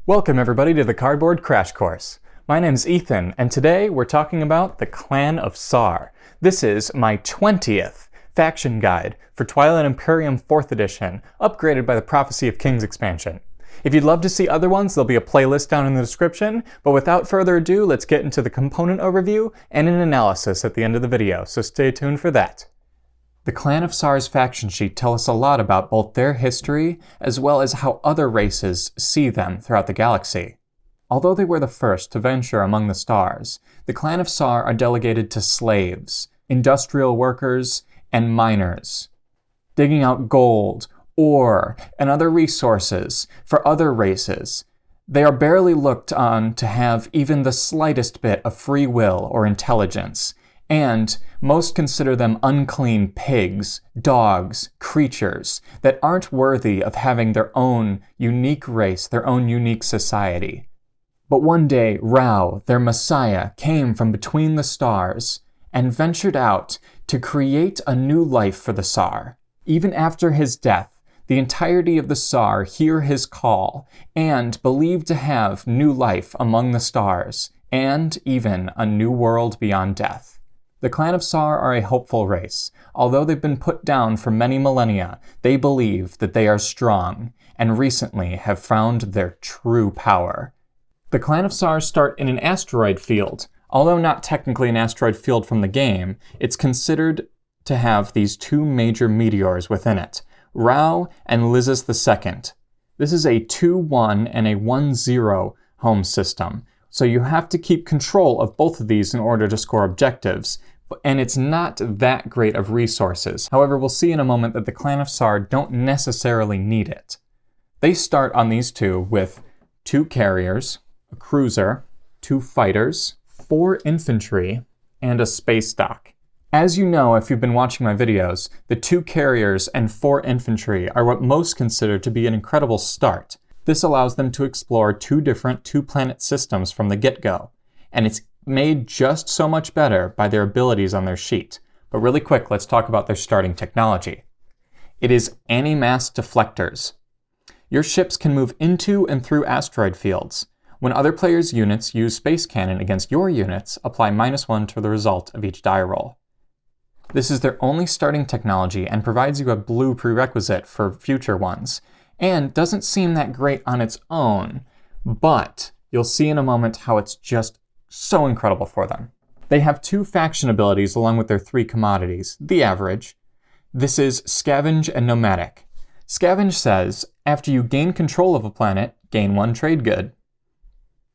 Welcome everybody to the Cardboard Crash Course. My name's Ethan, and today we're talking about the Clan of Saar. This is my 20th faction guide for Twilight Imperium 4th edition, upgraded by the Prophecy of Kings expansion. If you'd love to see other ones, there'll be a playlist down in the description, but without further ado, let's get into the component overview and an analysis at the end of the video, so stay tuned for that. The Clan of Saar's faction sheet tell us a lot about both their history as well as how other races see them throughout the galaxy. Although they were the first to venture among the stars, the Clan of Saar are delegated to slaves, industrial workers, and miners, digging out gold, ore, and other resources for other races. They are barely looked on to have even the slightest bit of free will or intelligence, and most consider them unclean pigs, dogs, creatures that aren't worthy of having their own unique race, their own unique society. But one day, Rao, their messiah, came from between the stars and ventured out to create a new life for the Saar. Even after his death, the entirety of the Saar hear his call and believe to have new life among the stars, and even a new world beyond death. The Clan of Saar are a hopeful race. Although they've been put down for many millennia, they believe that they are strong, and recently have found their true power. The Clan of Saar start in an asteroid field. Although not technically an asteroid field from the game, it's considered to have these two major meteors within it, Rao and Lysis II. This is a 2-1 and a 1-0 home system. So you have to keep control of both of these in order to score objectives, and it's not that great of resources. However, we'll see in a moment that the Clan of Saar don't necessarily need it. They start on these two with 2 carriers, a cruiser, 2 fighters, 4 infantry, and a space dock. As you know, if you've been watching my videos, the 2 carriers and 4 infantry are what most consider to be an incredible start. This allows them to explore 2 different 2-planet systems from the get-go, and it's made just so much better by their abilities on their sheet. But really quick, let's talk about their starting technology. It is anti-mass deflectors. Your ships can move into and through asteroid fields. When other players' units use space cannon against your units, apply -1 to the result of each die roll. This is their only starting technology and provides you a blue prerequisite for future ones, and doesn't seem that great on its own, but you'll see in a moment how it's just so incredible for them. They have 2 faction abilities along with their 3 commodities, the average. This is Scavenge and Nomadic. Scavenge says, after you gain control of a planet, gain 1 trade good.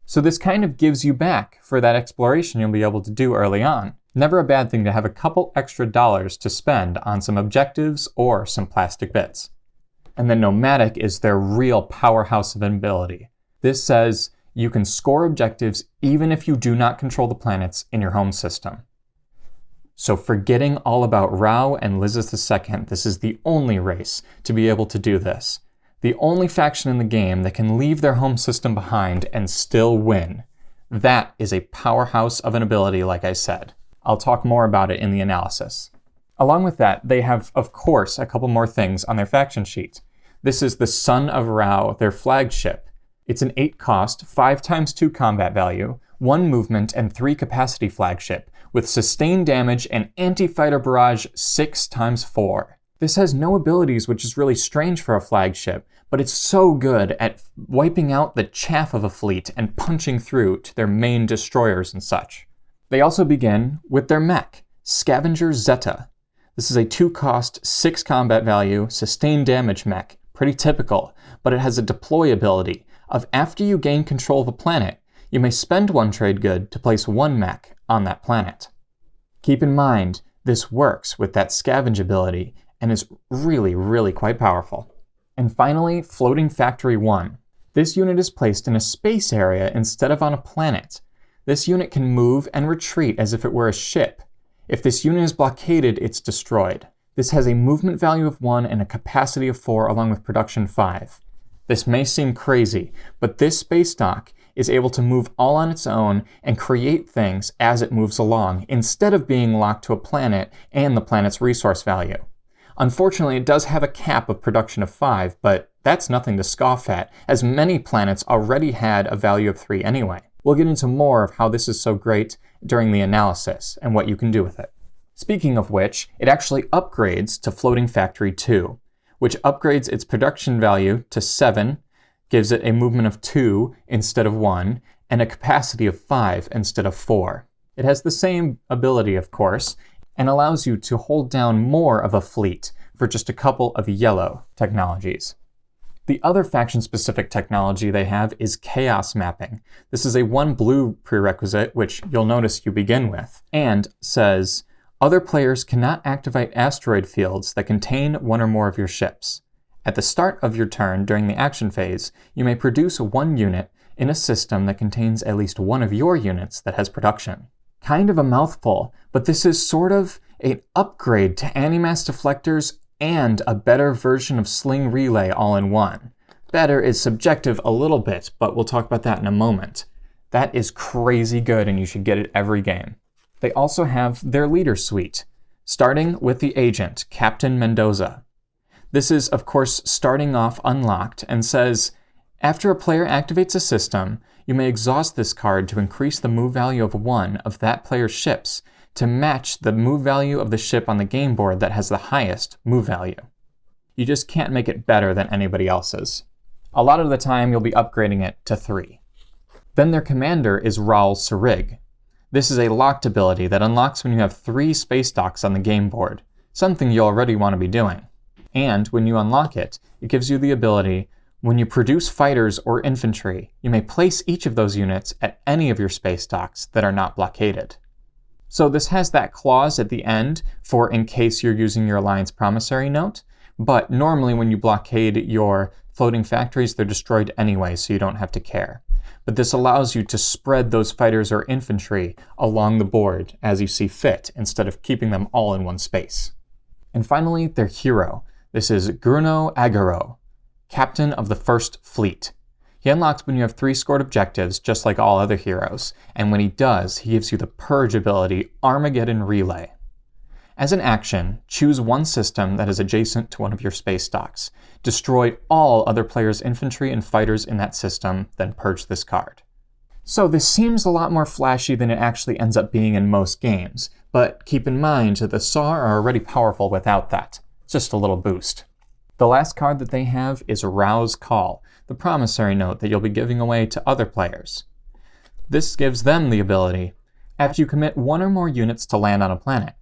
So this kind of gives you back for that exploration you'll be able to do early on. Never a bad thing to have a couple extra dollars to spend on some objectives or some plastic bits. And then Nomadic is their real powerhouse of ability. This says you can score objectives even if you do not control the planets in your home system. So forgetting all about Rao and Lysis II, this is the only race to be able to do this. The only faction in the game that can leave their home system behind and still win. That is a powerhouse of an ability, like I said. I'll talk more about it in the analysis. Along with that, they have, of course, a couple more things on their faction sheet. This is the Son of Rao, their flagship. It's an 8 cost, 5x2 combat value, 1 movement, and 3 capacity flagship, with sustained damage and anti-fighter barrage 6x4. This has no abilities, which is really strange for a flagship, but it's so good at wiping out the chaff of a fleet and punching through to their main destroyers and such. They also begin with their mech, Scavenger Zeta. This is a 2 cost, 6 combat value, sustained damage mech. Pretty typical, but it has a deploy ability of after you gain control of a planet, you may spend 1 trade good to place 1 mech on that planet. Keep in mind, this works with that scavenge ability and is really quite powerful. And finally, Floating Factory 1. This unit is placed in a space area instead of on a planet. This unit can move and retreat as if it were a ship. If this unit is blockaded, it's destroyed. This has a movement value of 1 and a capacity of 4 along with production 5. This may seem crazy, but this space dock is able to move all on its own and create things as it moves along, instead of being locked to a planet and the planet's resource value. Unfortunately, it does have a cap of production of 5, but That's nothing to scoff at, as many planets already had a value of 3 anyway. We'll get into more of how this is so great during the analysis and what you can do with it. Speaking of which, it actually upgrades to Floating Factory 2, which upgrades its production value to 7, gives it a movement of 2 instead of 1, and a capacity of 5 instead of 4. It has the same ability, of course, and allows you to hold down more of a fleet for just a couple of yellow technologies. The other faction-specific technology they have is Chaos Mapping. This is a 1 blue prerequisite, which you'll notice you begin with, and says, other players cannot activate asteroid fields that contain one or more of your ships. At the start of your turn during the action phase, you may produce 1 unit in a system that contains at least one of your units that has production. Kind of a mouthful, but this is sort of an upgrade to anti-mass deflectors and a better version of Sling Relay all in one. Better is subjective a little bit, but we'll talk about that in a moment. That is crazy good, and you should get it every game. They also have their leader suite, starting with the agent, Captain Mendoza. This is, of course, starting off unlocked and says, after a player activates a system, you may exhaust this card to increase the move value of 1 of that player's ships to match the move value of the ship on the game board that has the highest move value. You just can't make it better than anybody else's. A lot of the time, you'll be upgrading it to 3. Then their commander is Raul Sarig. This is a locked ability that unlocks when you have 3 space docks on the game board, something you already want to be doing. And when you unlock it, it gives you the ability, when you produce fighters or infantry, you may place each of those units at any of your space docks that are not blockaded. So this has that clause at the end for in case you're using your Alliance promissory note, but normally when you blockade your floating factories, they're destroyed anyway, so you don't have to care. But this allows you to spread those fighters or infantry along the board as you see fit, instead of keeping them all in one space. And finally, their hero. This is Bruno Agaro, Captain of the First Fleet. He unlocks when you have 3 scored objectives, just like all other heroes, and when he does, he gives you the Purge ability, Armageddon Relay. As an action, choose one system that is adjacent to one of your space docks. Destroy all other players' infantry and fighters in that system, then purge this card. So this seems a lot more flashy than it actually ends up being in most games, but keep in mind that the Saar are already powerful without that. It's just a little boost. The last card that they have is Rouse Call, the promissory note that you'll be giving away to other players. This gives them the ability, after you commit 1 or more units to land on a planet,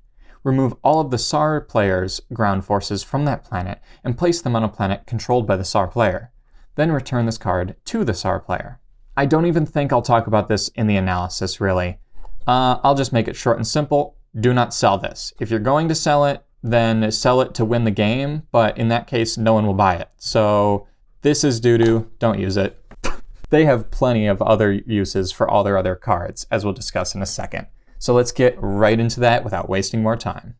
remove all of the Saar players' ground forces from that planet and place them on a planet controlled by the Saar player. Then return this card to the Saar player. I don't even think I'll talk about this in the analysis, really. I'll just make it short and simple. Do not sell this. If you're going to sell it, then sell it to win the game, but in that case, no one will buy it. So this is doo-doo. Don't use it. They have plenty of other uses for all their other cards, as we'll discuss in a second. So let's get right into that without wasting more time.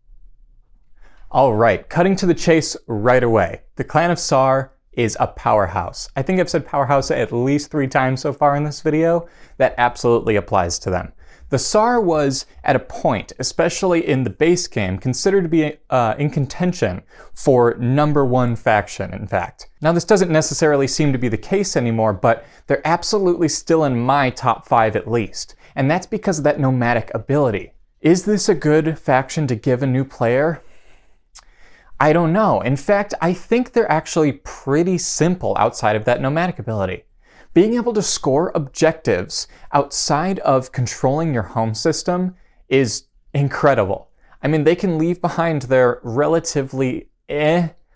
All right, cutting to the chase right away. The Clan of Saar is a powerhouse. I think I've said powerhouse at least 3 times so far in this video. That absolutely applies to them. The Saar was, at a point, especially in the base game, considered to be in contention for #1 faction, in fact. Now, this doesn't necessarily seem to be the case anymore, but they're absolutely still in my top 5 at least. And that's because of that nomadic ability. Is this a good faction to give a new player? I don't know. In fact, I think they're actually pretty simple outside of that nomadic ability. Being able to score objectives outside of controlling your home system is incredible. I mean, they can leave behind their relatively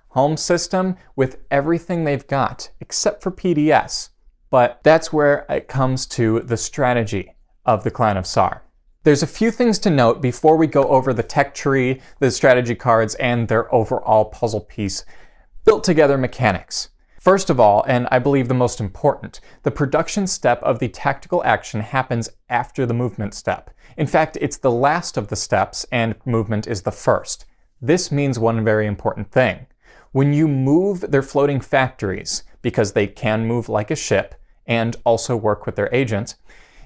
home system with everything they've got, except for PDS. But that's where it comes to the strategy of the Clan of Saar. There's a few things to note before we go over the tech tree, the strategy cards, and their overall puzzle piece built together mechanics. First of all, and I believe the most important, the production step of the tactical action happens after the movement step. In fact, it's the last of the steps and movement is the first. This means one very important thing. When you move their floating factories, because they can move like a ship and also work with their agents,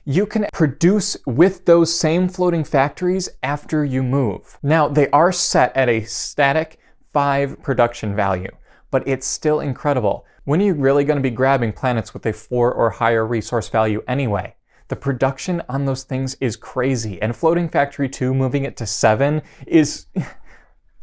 you can produce with those same floating factories after you move. Now, they are set at a static 5 production value, but it's still incredible. When are you really going to be grabbing planets with a 4 or higher resource value anyway? The production on those things is crazy, and Floating Factory 2 moving it to 7 is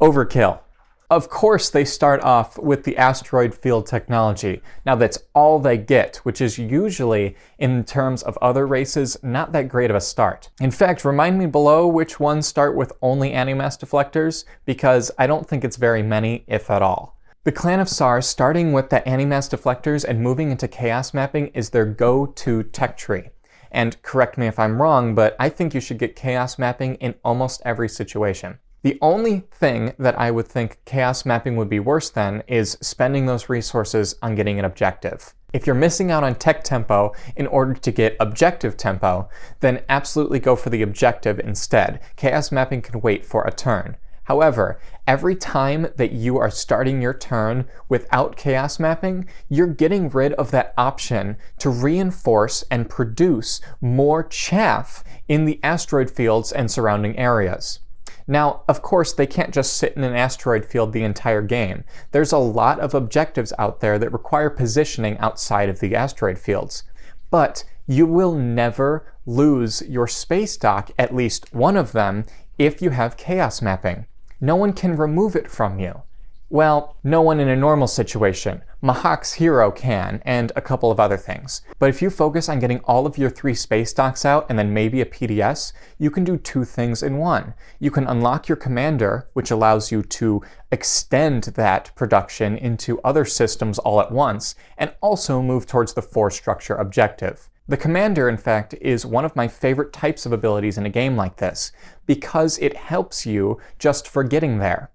overkill. Of course, they start off with the asteroid field technology. Now that's all they get, which is usually, in terms of other races, not that great of a start. In fact, remind me below which ones start with only anti-mass deflectors, because I don't think it's very many, if at all. The Clan of Saar, starting with the anti-mass deflectors and moving into chaos mapping, is their go-to tech tree. And correct me if I'm wrong, but I think you should get chaos mapping in almost every situation. The only thing that I would think chaos mapping would be worse than is spending those resources on getting an objective. If you're missing out on tech tempo in order to get objective tempo, then absolutely go for the objective instead. Chaos mapping can wait for a turn. However, every time that you are starting your turn without chaos mapping, you're getting rid of that option to reinforce and produce more chaff in the asteroid fields and surrounding areas. Now, of course, they can't just sit in an asteroid field the entire game. There's a lot of objectives out there that require positioning outside of the asteroid fields. But you will never lose your space dock, at least one of them, if you have chaos mapping. No one can remove it from you. Well, no one in a normal situation. Mahak's hero can, and a couple of other things. But if you focus on getting all of your 3 space docks out and then maybe a PDS, you can do 2 things in one. You can unlock your commander, which allows you to extend that production into other systems all at once, and also move towards the 4-structure objective. The commander, in fact, is one of my favorite types of abilities in a game like this, because it helps you just for getting there.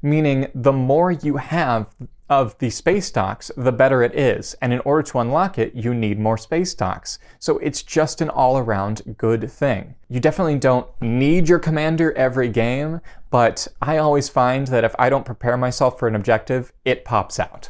Meaning, the more you have of the space docks, the better it is. And in order to unlock it, you need more space docks. So it's just an all-around good thing. You definitely don't need your commander every game, but I always find that if I don't prepare myself for an objective, it pops out.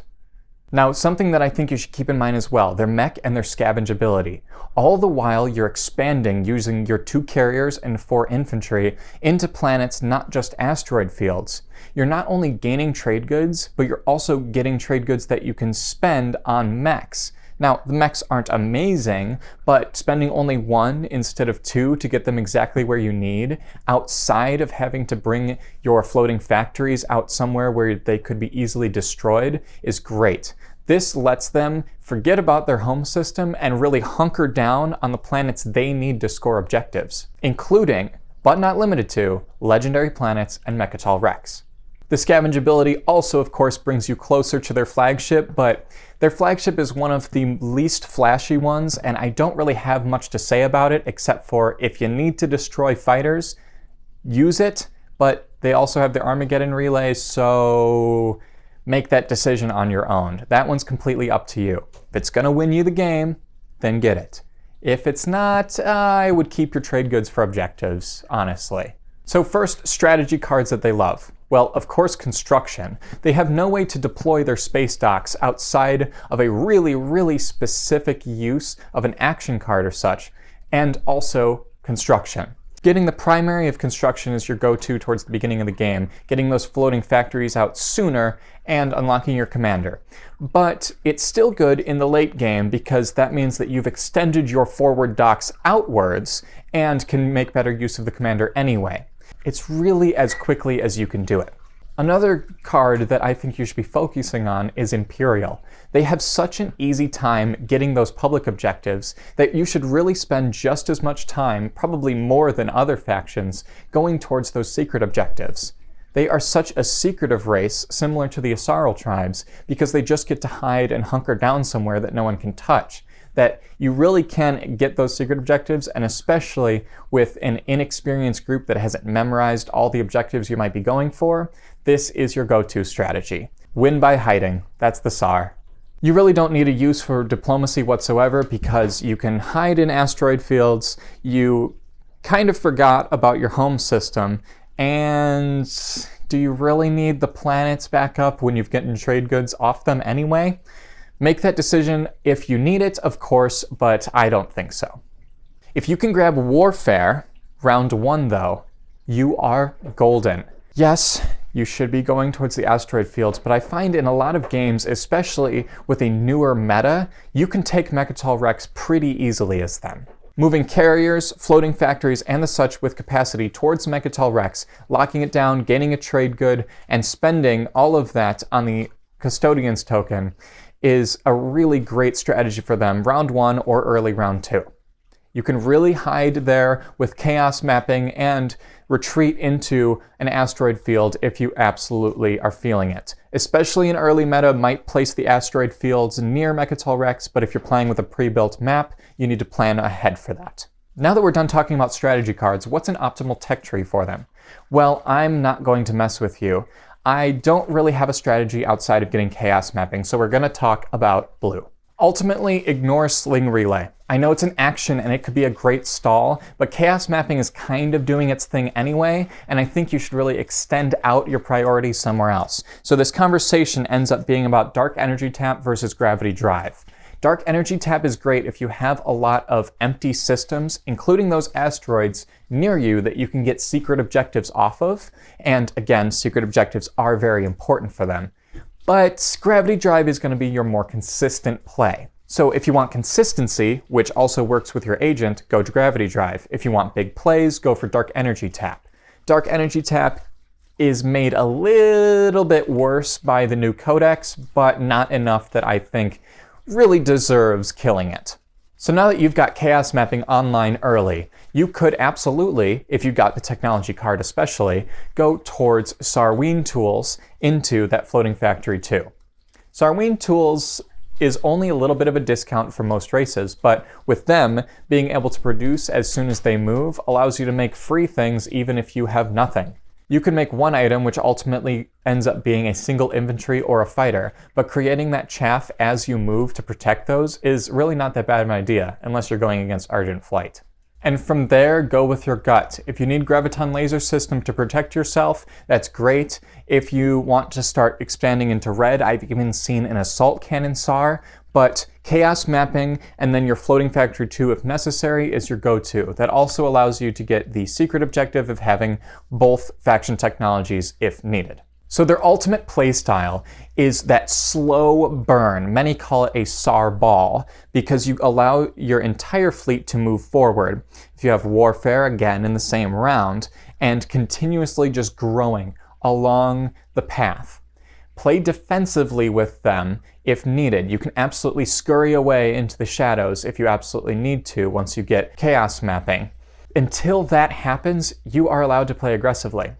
Now, something that I think you should keep in mind as well, their mech and their scavenge ability. All the while you're expanding using your 2 carriers and 4 infantry into planets, not just asteroid fields. You're not only gaining trade goods, but you're also getting trade goods that you can spend on mechs. Now, the mechs aren't amazing, but spending only 1 instead of 2 to get them exactly where you need, outside of having to bring your floating factories out somewhere where they could be easily destroyed, is great. This lets them forget about their home system and really hunker down on the planets they need to score objectives, including, but not limited to, legendary planets and Mechatol Rex. The scavenge ability also, of course, brings you closer to their flagship, but their flagship is one of the least flashy ones, and I don't really have much to say about it, except for if you need to destroy fighters, use it, but they also have their Armageddon relay, so make that decision on your own. That one's completely up to you. If it's going to win you the game, then get it. If it's not, I would keep your trade goods for objectives, honestly. So first, strategy cards that they love. Well, of course, construction. They have no way to deploy their space docks outside of a really, really specific use of an action card or such, and also construction. Getting the primary of construction is your go-to towards the beginning of the game, getting those floating factories out sooner, and unlocking your commander. But it's still good in the late game because that means that you've extended your forward docks outwards and can make better use of the commander anyway. It's really as quickly as you can do it. Another card that I think you should be focusing on is Imperial. They have such an easy time getting those public objectives that you should really spend just as much time, probably more than other factions, going towards those secret objectives. They are such a secretive race, similar to the Asaral tribes, because they just get to hide and hunker down somewhere that no one can touch, that you really can get those secret objectives, and especially with an inexperienced group that hasn't memorized all the objectives you might be going for, this is your go-to strategy. Win by hiding. That's the Saar. You really don't need a use for diplomacy whatsoever because you can hide in asteroid fields, you kind of forgot about your home system, and do you really need the planets back up when you've gotten trade goods off them anyway? Make that decision if you need it, of course, but I don't think so. If you can grab Warfare, round 1 though, you are golden. Yes, you should be going towards the asteroid fields, but I find in a lot of games, especially with a newer meta, you can take Mechatol Rex pretty easily as them. Moving carriers, floating factories, and the such with capacity towards Mechatol Rex, locking it down, gaining a trade good, and spending all of that on the Custodian's token is a really great strategy for them round 1 or early round 2. You can really hide there with chaos mapping and retreat into an asteroid field if you absolutely are feeling it. Especially in early meta, might place the asteroid fields near Mechatol Rex, but if you're playing with a pre-built map, you need to plan ahead for that. Now that we're done talking about strategy cards, what's an optimal tech tree for them? Well, I'm not going to mess with you. I don't really have a strategy outside of getting chaos mapping, so we're going to talk about blue. Ultimately, ignore Sling Relay. I know it's an action and it could be a great stall, but chaos mapping is kind of doing its thing anyway, and I think you should really extend out your priorities somewhere else. So this conversation ends up being about Dark Energy Tap versus Gravity Drive. Dark Energy Tap is great if you have a lot of empty systems, including those asteroids near you that you can get secret objectives off of, and again, secret objectives are very important for them. But Gravity Drive is going to be your more consistent play. So if you want consistency, which also works with your agent, go to Gravity Drive. If you want big plays, go for Dark Energy Tap. Dark Energy Tap is made a little bit worse by the new Codex, but not enough that I think really deserves killing it. So now that you've got chaos mapping online early, you could absolutely, if you got the technology card especially, go towards Sarween Tools into that floating factory too. Sarween Tools is only a little bit of a discount for most races, but with them, being able to produce as soon as they move allows you to make free things even if you have nothing. You can make one item which ultimately ends up being a single infantry or a fighter, but creating that chaff as you move to protect those is really not that bad of an idea, unless you're going against Argent Flight. And from there, go with your gut. If you need Graviton Laser System to protect yourself, that's great. If you want to start expanding into red, I've even seen an Assault Cannon Saar, but Chaos Mapping and then your Floating Factory 2 if necessary is your go-to. That also allows you to get the secret objective of having both faction technologies if needed. So their ultimate playstyle is that slow burn. Many call it a Saar ball because you allow your entire fleet to move forward. If you have warfare, again in the same round, and continuously just growing along the path. Play defensively with them if needed. You can absolutely scurry away into the shadows if you absolutely need to once you get chaos mapping. Until that happens, you are allowed to play aggressively.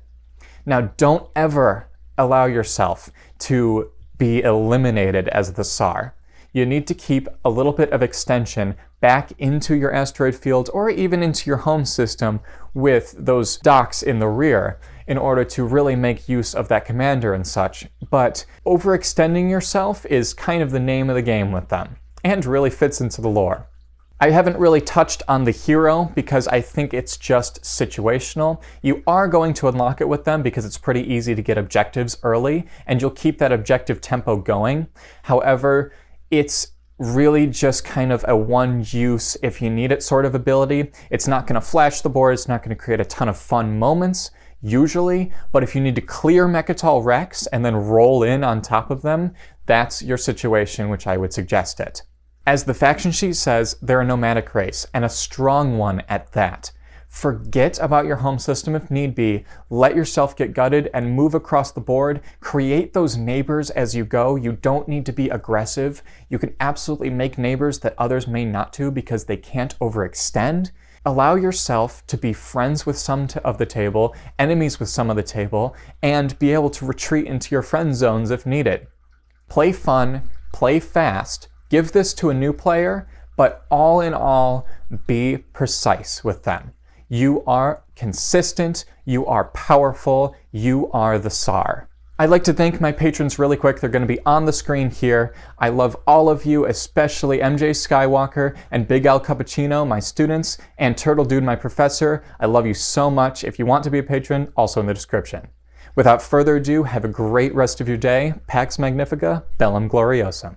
Now, don't ever allow yourself to be eliminated as the Saar. You need to keep a little bit of extension back into your asteroid field or even into your home system with those docks in the rear in order to really make use of that commander and such. But overextending yourself is kind of the name of the game with them and really fits into the lore. I haven't really touched on the hero because I think it's just situational. You are going to unlock it with them because it's pretty easy to get objectives early and you'll keep that objective tempo going. However, it's really just kind of a one use if you need it sort of ability. It's not going to flash the board, it's not going to create a ton of fun moments usually, but if you need to clear Mechatol Rex and then roll in on top of them, that's your situation, which I would suggest it. As the faction sheet says, they're a nomadic race, and a strong one at that. Forget about your home system if need be, let yourself get gutted and move across the board, create those neighbors as you go. You don't need to be aggressive. You can absolutely make neighbors that others may not to because they can't overextend. Allow yourself to be friends with some of the table, enemies with some of the table, and be able to retreat into your friend zones if needed. Play fun, play fast, give this to a new player, but all in all, be precise with them. You are consistent, you are powerful, you are the Saar. I'd like to thank my patrons really quick. They're going to be on the screen here. I love all of you, especially MJ Skywalker and Big Al Cappuccino, my students, and Turtle Dude, my professor. I love you so much. If you want to be a patron, also in the description. Without further ado, have a great rest of your day. Pax Magnifica, Bellum Gloriosum.